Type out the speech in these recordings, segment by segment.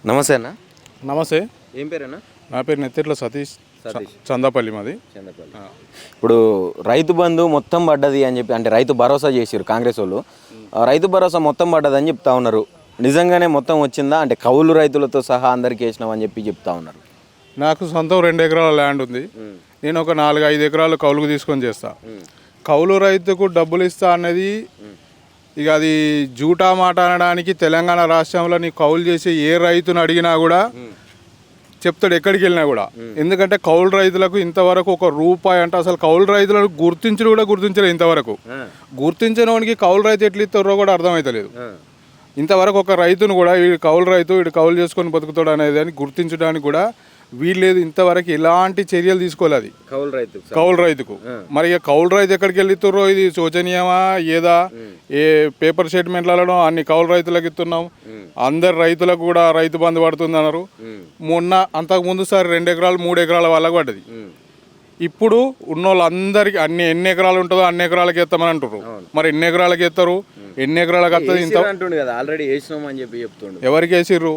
నమస్తే అన్న. నమస్తే. ఏం పేరన్నా? నా పేరు నెత్తిట్ల సతీష్. చందాపల్లి మాది. ఇప్పుడు రైతు బంధు మొత్తం పడ్డది అని చెప్పి, అంటే రైతు భరోసా చేసారు కాంగ్రెస్ వాళ్ళు. రైతు భరోసా మొత్తం పడ్డది అని చెప్తా ఉన్నారు. నిజంగానే మొత్తం వచ్చిందా? అంటే కౌలు రైతులతో సహా అందరికి వేసినామని చెప్పి చెప్తా ఉన్నారు. నాకు సొంతం 2 ఎకరాల ల్యాండ్ ఉంది. నేను ఒక 4-5 ఎకరాలు కౌలుకు తీసుకొని చేస్తా. కౌలు రైతుకు డబ్బులు ఇస్తా అనేది ఇక అది జూటా మాట అనడానికి తెలంగాణ రాష్ట్రంలో నీ కౌలు చేసి ఏ రైతును అడిగినా కూడా చెప్తాడు, ఎక్కడికి వెళ్ళినా కూడా. ఎందుకంటే కౌలు రైతులకు ఇంతవరకు ₹1 అంటే అసలు కౌలు రైతులను గుర్తించడం కూడా గుర్తించలేదు ఇంతవరకు. గుర్తించడానికి కౌలు రైతు ఎట్లా ఇస్తారో కూడా అర్థమవుతలేదు. ఇంతవరకు ఒక రైతును కూడా వీడు కౌలు రైతు, వీడు కౌలు చేసుకొని బతుకుతాడు అనేది అని గుర్తించడానికి కూడా వీల్లేదు. ఇంతవరకు ఎలాంటి చర్యలు తీసుకోలేదు కౌలు రైతుకు. మరి ఇక కౌలు రైతు ఎక్కడికి వెళ్ళితుర్రో ఇది శోచనీయమా ఏదా? ఏ పేపర్ స్టేట్మెంట్లలో అన్ని కౌలు రైతులకు ఇస్తున్నాం, అందరు రైతులకు కూడా రైతు బంధు పడుతుంది అన్నారు. మొన్న అంతకుముందు సారి 2 ఎకరాలు 3 ఎకరాల వాళ్ళకు పడ్డది. ఇప్పుడు ఉన్న వాళ్ళందరికీ ఎన్ని ఎకరాలు ఉంటుందో అన్ని ఎకరాలకి ఎత్తామని అంటారు. మరి ఎన్ని ఎకరాలకి ఎత్తారు? ఎన్ని ఎకరాలకు వస్తుంది? ఇంత ఎవరికి వేసిర్రు?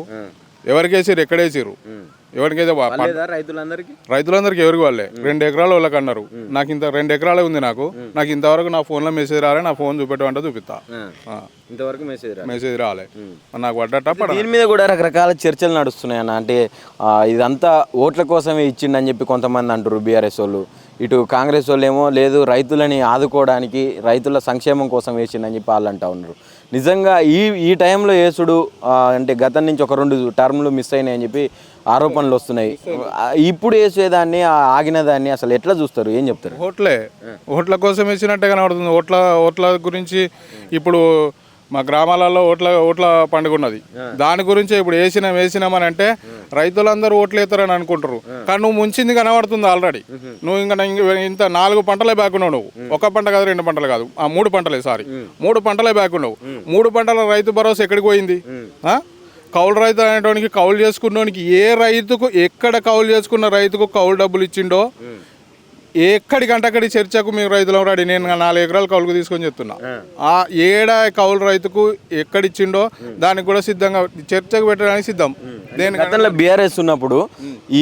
ఎక్కడ వేసిర్రు? ఎవరికైతే రైతులందరికీ ఎవరికి వాళ్ళే 2 ఎకరాలు వాళ్ళకి అన్నారు. నాకు ఇంత 2 ఎకరాలే ఉంది. నాకు ఇంతవరకు నా ఫోన్లో మెసేజ్ రాలే. నా ఫోన్ చూపెట్టమంటే చూపిస్తా. ఇంతవరకు మెసేజ్ రాలే. నాకు పడ్డట. దీని మీద కూడా రకరకాల చర్చలు నడుస్తున్నాయి అన్న. అంటే ఇదంతా ఓట్ల కోసమే ఇచ్చిండని చెప్పి కొంతమంది అంటారు బీఆర్ఎస్ వాళ్ళు. ఇటు కాంగ్రెస్ వాళ్ళు ఏమో లేదు, రైతులని ఆదుకోవడానికి, రైతుల సంక్షేమం కోసం వేసిండని చెప్పి వాళ్ళు అంటూ ఉన్నారు. నిజంగా ఈ టైంలో వేసుడు అంటే గతం నుంచి ఒక 2 టర్మ్లు మిస్ అయినాయి అని చెప్పి ఆరోపణలు వస్తున్నాయి. ఇప్పుడు వేసేదాన్ని, ఆగిన దాన్ని అసలు ఎట్లా చూస్తారు? ఏం చెప్తారు? ఓట్ల కోసం వేసినట్టే కనబడుతుంది. ఓట్ల గురించి ఇప్పుడు మా గ్రామాలలో ఓట్ల పండుగ ఉన్నది. దాని గురించి ఇప్పుడు వేసినామని అంటే రైతులందరూ ఓట్లు వేస్తారని అనుకుంటారు. కానీ నువ్వు ముంచింది కనబడుతుంది ఆల్రెడీ. నువ్వు ఇంత 4 పంటలే బ్యాకున్నావు. నువ్వు 1 పంట కాదు, 2 పంటలు కాదు, 3 పంటలే 3 పంటలే బ్యాకున్నావు. 3 పంటల రైతు భరోసా ఎక్కడికి పోయింది? కౌలు రైతు అనేటువంటి కౌలు చేసుకున్నోనికి ఏ రైతుకు, ఎక్కడ కౌలు చేసుకున్న రైతుకు కౌలు డబ్బులు ఇచ్చిండో ఎక్కడికంటే చర్చకు మేము రైతులం రాడి. నేను 4 ఎకరాలు కౌలుకు తీసుకొని చెప్తున్నా. ఆ ఏడా కౌలు రైతుకు ఎక్కడిచ్చిండో దానికి కూడా సిద్ధంగా చర్చకు పెట్టడానికి సిద్ధం. గతంలో బీఆర్ఎస్ ఉన్నప్పుడు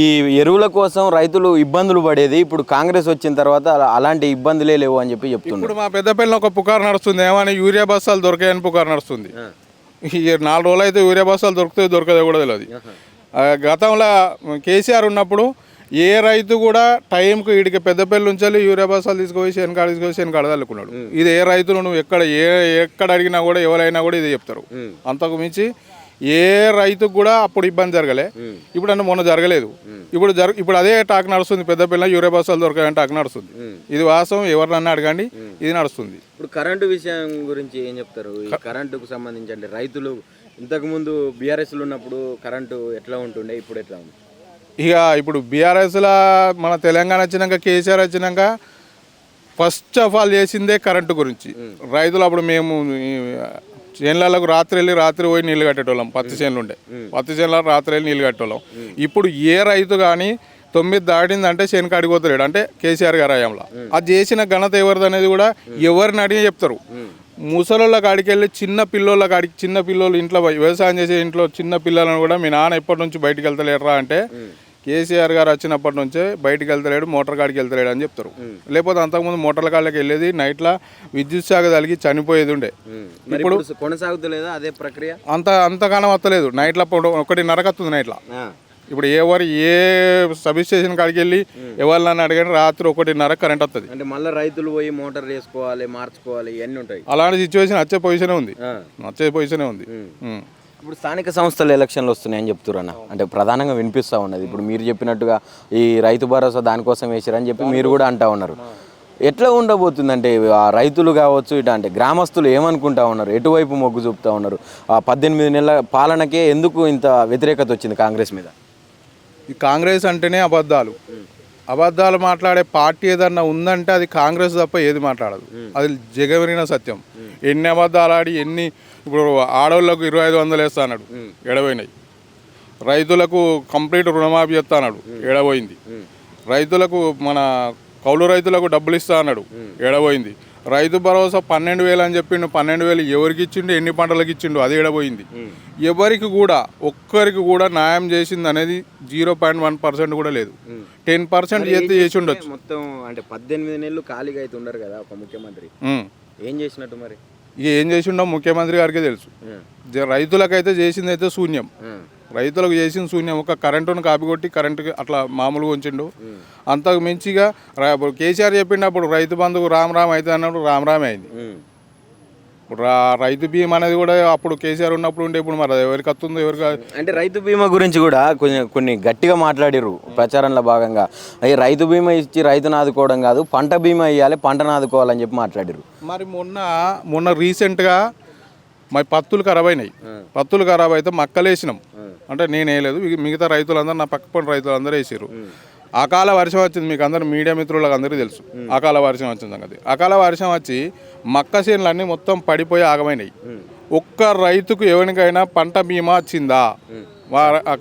ఈ ఎరువుల కోసం రైతులు ఇబ్బందులు పడేది. ఇప్పుడు కాంగ్రెస్ వచ్చిన తర్వాత అలాంటి ఇబ్బందులే లేవు అని చెప్పి చెప్తున్నారు. ఇప్పుడు మా పెద్దపల్లిలో ఒక పుకారు నడుస్తుంది. ఏమని యూరియా బస్తాలు దొరికాయని పుకారు నడుస్తుంది. 4 రోజులు అయితే యూరియా బస్తాలు దొరకదో కూడా తెలియదు. గతంలో కేసీఆర్ ఉన్నప్పుడు ఏ రైతు కూడా టైంకు వీడికి పెద్దపల్లి నుంచి యూరియా బస్తాలు తీసుకుపోయి శనకాడ చల్లుకున్నాడు. ఇది ఏ రైతులు నువ్వు ఎక్కడ అడిగినా కూడా ఎవరైనా కూడా ఇది చెప్తారు. అంతకు మించి ఏ రైతుకు కూడా అప్పుడు ఇబ్బంది జరగలే. ఇప్పుడు అంటే మొన్న జరగలేదు. ఇప్పుడు అదే టాక్ నడుస్తుంది. పెద్దపల్లి యూరియా బస్తాలు దొరకాయని టాక్ నడుస్తుంది. ఇది వాస్తవం. ఎవరినన్నా అడగండి, ఇది నడుస్తుంది. ఇప్పుడు కరెంటు విషయం గురించి ఏం చెప్తారు? ఈ కరెంటుకు సంబంధించి అంటే రైతులు ఇంతకుముందు బీఆర్ఎస్లు ఉన్నప్పుడు కరెంటు ఎట్లా ఉంటుండే, ఇప్పుడు ఎట్లా ఉంది? ఇప్పుడు బీఆర్ఎస్లో మన తెలంగాణ వచ్చినాక, కేసీఆర్ వచ్చినాక ఫస్ట్ ఆఫ్ ఆల్ చేసిందే కరెంటు గురించి. రైతులు అప్పుడు మేము చేనులకు రాత్రి పోయి నీళ్ళు కట్టేటోళ్ళం. పత్తి చేనులు ఉండే, పత్తి చేనులకు రాత్రి వెళ్ళి నీళ్ళు కట్టేటోళ్ళం. ఇప్పుడు ఏ రైతు కానీ 9 దాటిందంటే చేనుకు అడిగిపోతలేడు. అంటే కేసీఆర్ గారు హయాంలో అది చేసిన ఘనత ఎవరిది అనేది కూడా ఎవరిని అడిగి చెప్తారు. ముసలోళ్ళ కాడికి వెళ్ళి చిన్న పిల్లోళ్ళు ఇంట్లో వ్యవసాయం చేసే ఇంట్లో చిన్న పిల్లలను కూడా మీ నాన్న ఎప్పటి నుంచి బయటకు వెళ్తలేరా అంటే కేసీఆర్ గారు వచ్చినప్పటి నుంచే బయటకు వెళ్తలేడు, మోటార్ కాడికి వెళ్తలేడు అని చెప్తారు. లేకపోతే అంతకుముందు మోటార్ల కాళ్ళకి వెళ్ళేది, నైట్లో విద్యుత్ శాఖ తగిలి చనిపోయేది ఉండే. ఇప్పుడు కొనసాగుతలేదా అదే ప్రక్రియ? అంతగానం వస్తలేదు. నైట్లో 1:30 వస్తుంది నైట్లో. ఇప్పుడు ఏ సబ్ స్టేషన్ కాడికి వెళ్ళి ఎవరినన్నా అడిగారు రాత్రి 1:30 కరెంట్ వస్తుంది. అంటే మళ్ళీ రైతులు పోయి మోటార్ వేసుకోవాలి, మార్చుకోవాలి, ఇవన్నీ ఉంటాయి. అలాంటి సిచ్యువేషన్ వచ్చే పొజిషనే ఉంది. ఇప్పుడు స్థానిక సంస్థల ఎలక్షన్లు వస్తున్నాయని చెప్తున్నారు అన్న. అంటే ప్రధానంగా వినిపిస్తూ ఉన్నది. ఇప్పుడు మీరు చెప్పినట్టుగా ఈ రైతు భరోసా దానికోసం వేసారని చెప్పి మీరు కూడా అంటూ ఉన్నారు. ఎట్లా ఉండబోతుందంటే ఆ రైతులు కావచ్చు, ఇటు అంటే గ్రామస్తులు ఏమనుకుంటా ఉన్నారు, ఎటువైపు మొగ్గు చూపుతూ ఉన్నారు? 18 నెలల పాలనకే ఎందుకు ఇంత వ్యతిరేకత వచ్చింది కాంగ్రెస్ మీద? ఈ కాంగ్రెస్ అంటేనే అబద్ధాలు మాట్లాడే పార్టీ ఏదన్నా ఉందంటే అది కాంగ్రెస్ తప్ప ఏది మాట్లాడదు. అది జగమెరిగిన సత్యం. ఎన్ని అబద్ధాలు ఆడి ఇప్పుడు ఆడవాళ్ళకు 2500 వేస్తా అన్నాడు, ఎడబోయినాయి. రైతులకు కంప్లీట్ రుణమాఫీ చేస్తా అన్నాడు, ఎడబోయింది. రైతులకు మన కౌలు రైతులకు డబ్బులు ఇస్తా అన్నాడు, ఎడబోయింది. రైతు భరోసా 12,000 అని చెప్పిండు. 12,000 ఎవరికి ఇచ్చిండు, ఎన్ని పంటలకు ఇచ్చిండు, అది ఎడబోయింది. ఎవరికి కూడా ఒక్కరికి కూడా న్యాయం చేసింది అనేది 0.1% కూడా లేదు. 10% చేసి ఉండొచ్చు. మొత్తం అంటే 18 నెలలు ఖాళీగా అయితే ఉండరు కదా ఒక ముఖ్యమంత్రి, ఏం చేసినట్టు మరి? ఇక ఏం చేసిండో ముఖ్యమంత్రి గారికే తెలుసు. రైతులకైతే చేసింది అయితే శూన్యం. రైతులకు చేసిన శూన్యం. ఒక కరెంటును కాపీకొట్టి కరెంటుకి అట్లా మామూలుగా ఉంచిండు. అంతకు మించిగా కేసీఆర్ చెప్పినప్పుడు రైతు బంధుకు రామ్ అయితే అన్నప్పుడు రామే అయింది. ఇప్పుడు రైతు బీమా అనేది కూడా అప్పుడు కేసీఆర్ ఉన్నప్పుడు ఉండే, ఇప్పుడు మరి ఎవరికి వస్తుందో ఎవరికి. అంటే రైతు బీమా గురించి కూడా కొన్ని గట్టిగా మాట్లాడిర్రు ప్రచారంలో భాగంగా. అయ్యి రైతు బీమా ఇచ్చి రైతును ఆదుకోవడం కాదు, పంట బీమా ఇవ్వాలి, పంటను ఆదుకోవాలని చెప్పి మాట్లాడిర్రు. మరి మొన్న రీసెంట్గా మరి పత్తులు ఖరాబ్ అయినాయి. పత్తులు ఖరాబ్ అయితే మక్కలేసినాం. అంటే నేను వేయలేదు, మిగతా రైతులందరూ నా పక్కపడి రైతులందరూ వేసారు. అకాల వర్షం వచ్చింది. మీకు అందరూ మీడియా మిత్రులకు అందరికీ తెలుసు అకాల వర్షం వచ్చింది సంగతి. అకాల వర్షం వచ్చి మక్క చేనులు అన్నీ మొత్తం పడిపోయి ఆగమైనాయి. ఒక్క రైతుకు ఎవరికైనా పంట బీమా వచ్చిందా?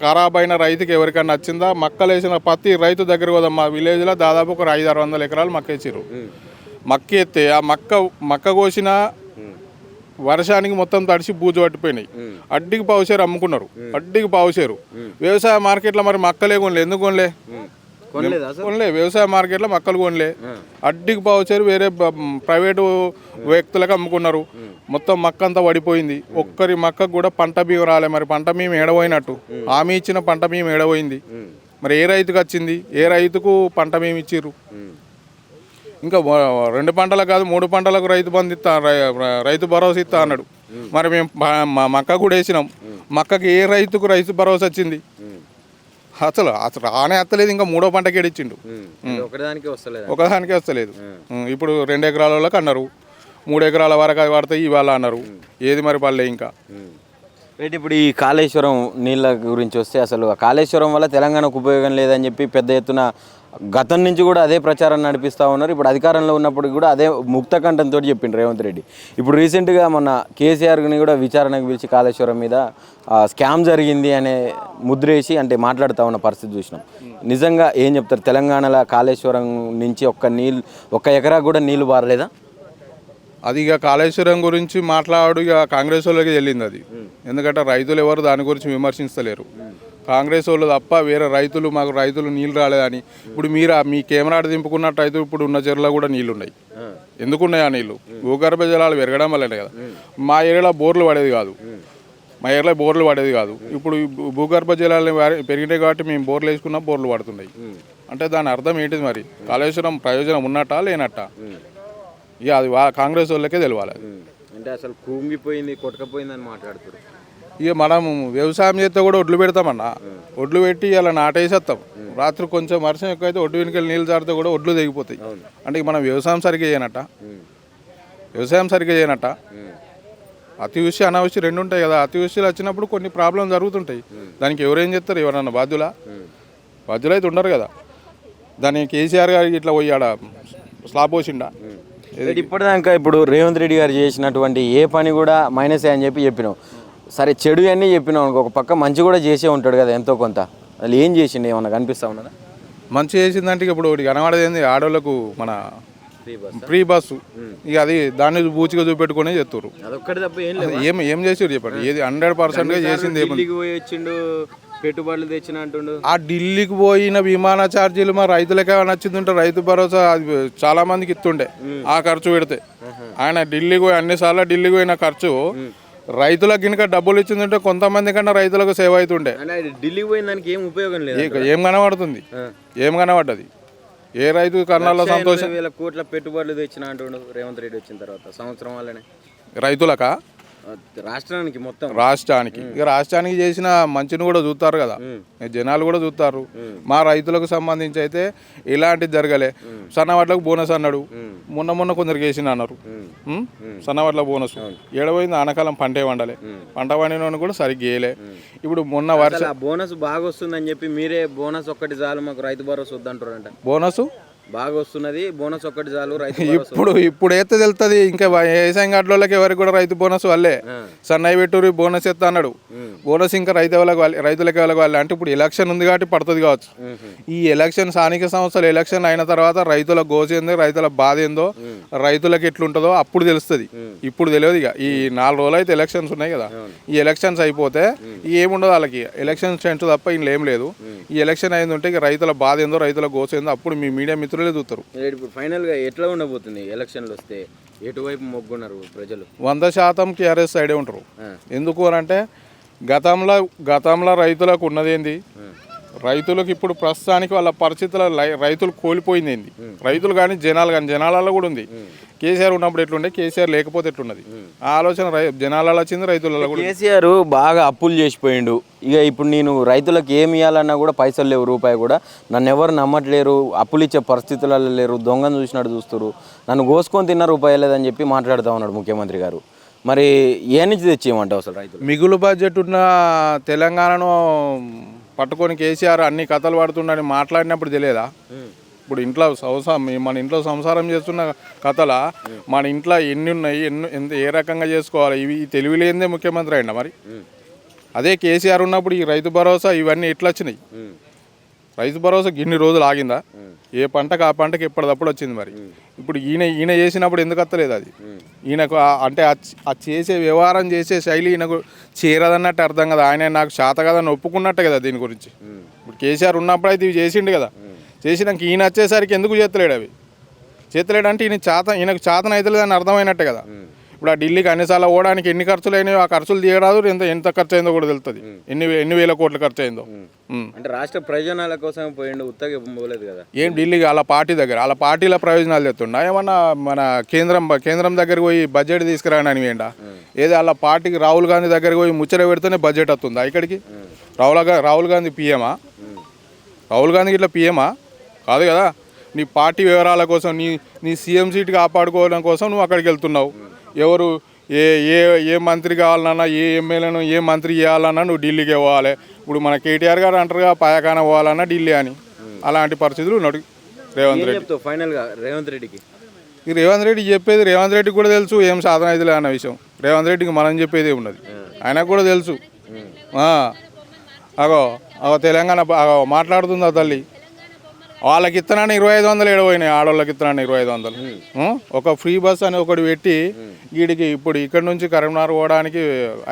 ఖరాబ్ అయిన రైతుకి ఎవరికైనా వచ్చిందా? మక్కలేసిన ప్రతి రైతు దగ్గర పోదాం. మా విలేజ్లో దాదాపు ఒక 500-600 ఎకరాలు మక్క వేసారు. మక్క ఎత్తే ఆ మక్క కోసిన వర్షానికి మొత్తం తడిసి బూజు పట్టిపోయినాయి. అడ్డికి పావుసేరు అమ్ముకున్నారు. అడ్డికి పావుసేరు. వ్యవసాయ మార్కెట్లో మరి మక్కలే కొనలే. ఎందుకు కొనలే? వ్యవసాయ మార్కెట్లో మక్కలు కొనలే. అడ్డికి పావుసేరు వేరే ప్రైవేటు వ్యక్తులకు అమ్ముకున్నారు. మొత్తం మక్క అంతా పడిపోయింది. ఒక్కరి మక్కకు కూడా పంట బీమ రాలే. మరి పంట బీమ ఏడపోయినట్టు? హామీ ఇచ్చిన పంట బీమ ఏడపోయింది. మరి ఏ రైతుకు వచ్చింది? ఏ రైతుకు పంట బీమ ఇచ్చిర్రు? ఇంకా 2 పంటలకు కాదు 3 పంటలకు రైతు బంధు ఇస్తా, రైతు భరోసా ఇస్తా అన్నాడు. మరి మేము మక్క కూడా వేసినాం. మక్కకి ఏ రైతుకు రైతు భరోసా వచ్చింది? అసలు రానే వస్తలేదు. ఇంకా 3వ పంటకి ఏడిచ్చిండు. ఒకదానికే వస్తలేదు. ఇప్పుడు 2 ఎకరాల వాళ్ళకి అన్నారు, 3 ఎకరాల వరకు అది పడతాయి ఇవాళ అన్నారు. ఏది మరి పడలే ఇంకా. రైట్. ఇప్పుడు ఈ కాళేశ్వరం నీళ్ళ గురించి వస్తే, అసలు కాళేశ్వరం వల్ల తెలంగాణకు ఉపయోగం లేదని చెప్పి పెద్ద ఎత్తున గతం నుంచి కూడా అదే ప్రచారం నడిపిస్తూ ఉన్నారు. ఇప్పుడు అధికారంలో ఉన్నప్పుడు కూడా అదే ముక్త కంఠంతో చెప్పిండు రేవంత్ రెడ్డి. ఇప్పుడు రీసెంట్గా మొన్న కేసీఆర్ని కూడా విచారణకు పిలిచి కాళేశ్వరం మీద స్కామ్ జరిగింది అనే ముద్రేసి అంటే మాట్లాడుతూ ఉన్న పరిస్థితి చూసినాం. నిజంగా ఏం చెప్తారు? తెలంగాణలో కాళేశ్వరం నుంచి ఒక్క ఎకరా కూడా నీళ్లు బారలేదా? అది ఇక కాళేశ్వరం గురించి మాట్లాడు ఇక కాంగ్రెస్ వాళ్ళకి వెళ్ళింది అది. ఎందుకంటే రైతులు ఎవరు దాని గురించి విమర్శించలేరు. కాంగ్రెస్ వాళ్ళు తప్ప వేరే మాకు రైతులు నీళ్ళు రాలేదని. ఇప్పుడు మీ కెమెరా దింపుకున్నట్టు రైతులు ఇప్పుడు ఉన్న చెరువులో కూడా నీళ్ళు ఉన్నాయి. ఎందుకున్నాయి ఆ నీళ్ళు? భూగర్భ జలాలు పెరగడం వల్లనే కదా. మా ఏరియాలో బోర్లు పడేది కాదు. ఇప్పుడు భూగర్భ జలాలు పెరిగినాయి కాబట్టి మేము బోర్లు వేసుకున్నా బోర్లు పడుతున్నాయి. అంటే దాని అర్థం ఏంటిది? మరి కాళేశ్వరం ప్రయోజనం ఉన్నట్టా లేనట్టా? ఇక అది కాంగ్రెస్ వాళ్ళకే తెలియాలి. అంటే అసలు కుంగిపోయింది, కొట్టకపోయింది అని మాట్లాడుతారు. ఇక మనం వ్యవసాయం చేస్తే కూడా ఒడ్లు పెడతామన్నా. ఒడ్లు పెట్టి ఇలా నాటేసేస్తాం. రాత్రి కొంచెం వర్షం ఎక్కువైతే ఒడ్డు వెనుకలు నీళ్ళు జారితే కూడా ఒడ్లు తెగిపోతాయి. అంటే మనం వ్యవసాయం సరిగ్గా చేయనట్ట. అతివృష్టి అనావృష్టి 2 ఉంటాయి కదా. అతివృష్టిలు వచ్చినప్పుడు కొన్ని ప్రాబ్లం జరుగుతుంటాయి. దానికి ఎవరేం చేస్తారు? ఎవరన్నా బాధ్యులు అయితే ఉండరు కదా. దానికి కేసీఆర్ గారికి ఇట్లా పోయాడ స్లాబ్ పోసిండా? ఇప్పటిదాకా ఇప్పుడు రేవంత్ రెడ్డి గారు చేసినటువంటి ఏ పని కూడా మైనసే అని చెప్పినాం. సరే, చెడు అన్నీ చెప్పినాం అనుకో, ఒక పక్క మంచి కూడా చేసే ఉంటాడు కదా ఎంతో కొంత. అసలు ఏం చేసిండు? ఏమన్నా కనిపిస్తా ఉన్నదా? మంచి చేసిందంటే ఇప్పుడు ఒకటి కనబడేది ఆడవాళ్ళకు మన ఫ్రీ బస్సు. ఇక అది దాన్ని బూచిగా చూపెట్టుకునే చెప్తారు. ఏం చేసారు చెప్పండి? ఏది 100% చేసింది? పెట్టుబడులు తెచ్చిన అంటుండు. ఆ ఢిల్లీకి పోయిన విమాన ఛార్జీలు మా రైతులకే నచ్చిందంటే రైతు భరోసా అది చాలా మందికి ఇస్తుండే. ఆ ఖర్చు పెడితే ఆయన అన్నిసార్లు ఢిల్లీకి పోయిన ఖర్చు రైతులకు గినక డబ్బులు ఇచ్చిందంటే కొంతమంది కన్నా రైతులకు సేవ అవుతుండే. ఢిల్లీకి పోయిన దానికి ఏం ఉపయోగం లేదు. ఏం కనబడుతుంది? ఏం కనబడ్డది? ఏ రైతు కన్నాల్లో సంతోషం? కోట్ల పెట్టుబడులు తెచ్చిన అంటుండు రేవంత్ రెడ్డి వచ్చిన తర్వాత సంవత్సరం వల్లనే. రైతులకా? రాష్ట్రానికి మొత్తం ఇక రాష్ట్రానికి చేసిన మంచిని కూడా చూస్తారు కదా, జనాలు కూడా చూస్తారు. మా రైతులకు సంబంధించి అయితే ఇలాంటిది జరగలే. సన్నవాట్లకు బోనస్ అన్నాడు. మొన్న కొందరికి వేసిన అన్నారు. సన్నవాట్ల బోనస్ ఏడవైంది. ఆనకాలం పంటే వండలే. పంట పండిన కూడా సరిగ్గా వేయలే. ఇప్పుడు మొన్న వర్షం బోనస్ బాగా వస్తుందని చెప్పి మీరే బోనస్ ఒక్కటి చాలు మాకు రైతు భరోసా వద్దంటారంట. బాగా వస్తున్నది, బోనస్ ఒక్కటి చాలు, రైతు భరోసా. ఇప్పుడు అయితే తెలుస్తుంది. ఇంకా వ్యవసాయం గడ్డోళ్ళకి ఎవరికి కూడా రైతు బోనస్ వాళ్ళే సన్నయ్య పెట్టూరి బోనస్ ఎత్తా అన్నాడు. బోనస్ ఇంకా రైతులకి వాళ్ళకి అంటే ఇప్పుడు ఎలక్షన్ ఉంది కాబట్టి పడుతుంది కావచ్చు. ఈ ఎలక్షన్ స్థానిక సంస్థలు ఎలక్షన్ అయిన తర్వాత రైతుల గోసేందో, రైతుల బాధ ఏందో, రైతులకు ఎట్లుంటుందో అప్పుడు తెలుస్తుంది. ఇప్పుడు తెలియదు. ఇక ఈ 4 రోజులు అయితే ఎలక్షన్స్ ఉన్నాయి కదా, ఈ ఎలక్షన్స్ అయిపోతే ఏముండదు వాళ్ళకి, ఎలక్షన్ స్టెంట్ తప్ప ఇంట్లో ఏం లేదు. ఈ ఎలక్షన్ అయింది ఉంటే ఇక రైతుల బాధ ఏందో, రైతుల గోసేందో అప్పుడు మీ మీడియా మిత్రులే చూస్తారు. ఇప్పుడు ఫైనల్గా ఎట్లా ఉండబోతుంది ఎలక్షన్లు వస్తే? ఎటువైపు మొగ్గున్నారు ప్రజలు? 100% టీఆర్ఎస్ సైడే ఉంటారు. ఎందుకు అని అంటే గతంలో రైతులకు ఉన్నదేంది, రైతులకు ఇప్పుడు ప్రస్తుతానికి వాళ్ళ పరిస్థితుల రైతులు కోల్పోయింది ఏంది, రైతులు కానీ జనాలలో కూడా ఉంది. కేసీఆర్ ఉన్నప్పుడు ఎట్లుండే, కేసీఆర్ లేకపోతే ఎట్లున్నది, ఆ ఆలోచన జనాలలో వచ్చింది, రైతులలో కూడా. కేసీఆర్ బాగా అప్పులు చేసిపోయిండు. ఇక ఇప్పుడు నేను రైతులకు ఏమి ఇవ్వాలన్నా కూడా పైసలు లేవు, రూపాయి కూడా. నన్ను ఎవరు నమ్మట్లేరు, అప్పులు ఇచ్చే పరిస్థితులలో లేరు, దొంగను చూసినట్టు చూస్తారు, నన్ను కోసుకొని తిన్న రూపాయి లేదని చెప్పి మాట్లాడుతూ ఉన్నాడు ముఖ్యమంత్రి గారు. మరి ఏ నుంచి తెచ్చేయమంటావు అసలు రైతులు? మిగులు బడ్జెట్ ఉన్న తెలంగాణను పట్టుకొని కేసీఆర్ అన్ని కథలు పడుతుండని మాట్లాడినప్పుడు తెలియదా? ఇప్పుడు ఇంట్లో మన ఇంట్లో సంసారం చేస్తున్న కథల మన ఇంట్లో ఎన్ని ఉన్నాయి, ఏ రకంగా చేసుకోవాలి, ఇవి తెలివి లేనిదే ముఖ్యమంత్రి అయినా. మరి అదే కేసీఆర్ ఉన్నప్పుడు ఈ రైతు భరోసా ఇవన్నీ ఎట్లా వచ్చినాయి? రైతు భరోసా ఇన్ని రోజులు ఆగిందా? ఏ పంటకు ఆ పంటకి ఎప్పటిదప్పుడు వచ్చింది. మరి ఇప్పుడు ఈయన చేసినప్పుడు ఎందుకు వస్తలేదు అది? ఈయనకు అంటే ఆ చేసే వ్యవహారం చేసే శైలి ఈయనకు చేరదన్నట్టు అర్థం కదా. ఆయన నాకు చేత కదని ఒప్పుకున్నట్టే కదా దీని గురించి. ఇప్పుడు కేసీఆర్ ఉన్నప్పుడు అయితే ఇవి చేసిండు కదా, చేసినాక ఈయన వచ్చేసరికి ఎందుకు చేస్తలేడు అవి? చేతలేడు అంటే ఈయనకు చేతన అవుతలేదని అర్థమైనట్టే కదా. ఇప్పుడు ఆ ఢిల్లీకి అన్నిసార్లు పోవడానికి ఎన్ని ఖర్చులు అయినాయో, ఆ ఖర్చులు తీయరాదు, ఎంత ఖర్చు అయిందో కూడా తెలుస్తుంది, ఎన్ని వేల కోట్ల ఖర్చు అయిందో. అంటే రాష్ట్ర ప్రయోజనాల కోసం పోయిండు, ఉత్తగా పోలేదు కదా. ఏం ఢిల్లీకి వాళ్ళ పార్టీ దగ్గర వాళ్ళ పార్టీల ప్రయోజనాలు తెస్తుండా? ఏమన్నా మన కేంద్రం దగ్గరికి పోయి బడ్జెట్ తీసుకురాని అని ఏంటా? ఏదో వాళ్ళ పార్టీకి రాహుల్ గాంధీ దగ్గరికి పోయి ముచ్చట పెడితేనే బడ్జెట్ వస్తుందా ఇక్కడికి? రాహుల్ గాంధీ పిఎమా? రాహుల్ గాంధీకి ఇట్లా పిఎమా కాదు కదా. నీ పార్టీ వివరాల కోసం, నీ సీఎం సీట్ కాపాడుకోవడం కోసం నువ్వు అక్కడికి వెళ్తున్నావు. ఎవరు ఏ మంత్రి కావాలన్నా, ఏ ఎమ్మెల్యేను ఏ మంత్రి చేయాలన్నా నువ్వు ఢిల్లీకి పోవాలి. ఇప్పుడు మన కేటీఆర్ గారు అంటారుగా పాయకాన పోవాలన్నా ఢిల్లీ అని. అలాంటి పరిస్థితులు ఉన్నాడు రేవంత్ రెడ్డి. ఫైనల్గా రేవంత్ రెడ్డికి చెప్పేది, రేవంత్ రెడ్డికి కూడా తెలుసు ఏం సాధన అయితే అన్న విషయం. రేవంత్ రెడ్డికి మనం చెప్పేది ఉన్నది, ఆయనకు కూడా తెలుసు. అగో తెలంగాణ మాట్లాడుతుందా తల్లి, వాళ్ళకి ఇత్తనాన్ని 2500 ఏడపోయినాయి, ఆడవాళ్ళకి ఇత్తనాన్ని 2500. ఒక ఫ్రీ బస్ అని ఒకటి పెట్టి వీడికి ఇప్పుడు ఇక్కడ నుంచి కరీంనగర్ పోవడానికి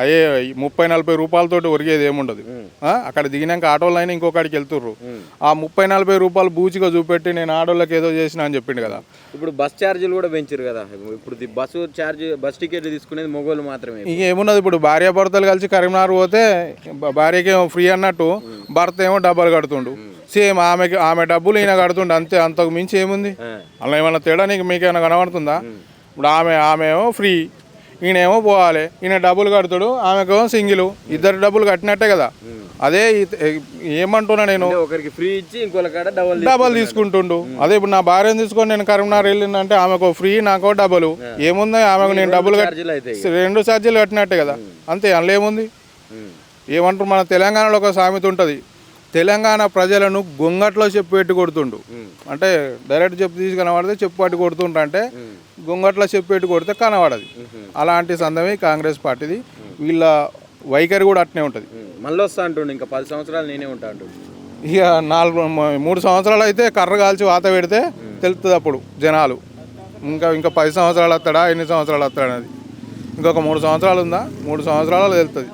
అయ్యే 30-40 రూపాయలతోటి ఒరిగేది ఏముండదు. అక్కడ దిగినాక ఆటోళ్ళు అయినా ఇంకొకటికి వెళ్తుర్రు. ఆ 30-40 రూపాయలు బూచిగా చూపెట్టి నేను ఆడోళ్ళకి ఏదో చేసిన అని చెప్పిండు కదా. ఇప్పుడు బస్ ఛార్జీలు కూడా పెంచారు కదా. ఇప్పుడు బస్ టికెట్ తీసుకునేది మొగోళ్ళు మాత్రమే. ఇక ఏమున్నది, ఇప్పుడు భార్యాభర్తలు కలిసి కరీంనగర్ పోతే భార్యకి ఏమో ఫ్రీ అన్నట్టు, భర్త ఏమో డబ్బులు కడుతుండు. సేమ్ ఆమె డబ్బులు ఈయన కడుతుండే, అంతే. అంతకు మించి ఏముంది అలా? ఏమన్నా తేడా మీకేమైనా కనబడుతుందా? ఇప్పుడు ఆమె ఏమో ఫ్రీ, ఈయనేమో పోవాలి. ఈయన డబ్బులు కడుతాడు, ఆమెకేమో సింగిల్, ఇద్దరు డబ్బులు కట్టినట్టే కదా. అదే ఏమంటున్నా నేను, ఒకరికి ఫ్రీ ఇచ్చి ఇంకొక డబ్బులు తీసుకుంటుండు. అదే ఇప్పుడు నా భార్యను తీసుకొని నేను కరీంనగర్ వెళ్ళిందంటే ఆమెకు ఫ్రీ, నాకో డబ్బులు. ఏముంది, ఆమెకు నేను డబ్బులు రెండు ఛార్జీలు కట్టినట్టే కదా, అంతే. అందులో ఏముంది? ఏమంటారు, మన తెలంగాణలో ఒక సామెత ఉంటుంది, తెలంగాణ ప్రజలను గొంగట్లో చెప్పు పెట్టి కొడుతుండు. అంటే డైరెక్ట్ చెప్పు తీసి కనబడితే చెప్పు పట్టి కొడుతుండ్రు, అంటే గొంగట్లో చెప్పు పెట్టి కొడితే కనబడదు. అలాంటి సందమే కాంగ్రెస్ పార్టీది. వీళ్ళ వైఖరి కూడా అట్నే ఉంటుంది. మళ్ళీ వస్తా అంటుండు, ఇంకా 10 సంవత్సరాలు నేనే ఉంటా అంటుండు. ఇక 3 సంవత్సరాలు అయితే కర్ర కాల్చి వాత పెడితే తెలుస్తుంది అప్పుడు జనాలు. ఇంకా 10 సంవత్సరాలు వస్తాడా, ఎన్ని సంవత్సరాలు వస్తాడా అనేది. ఇంకొక 3 సంవత్సరాలు ఉందా, 3 సంవత్సరాలు తెలుస్తుంది.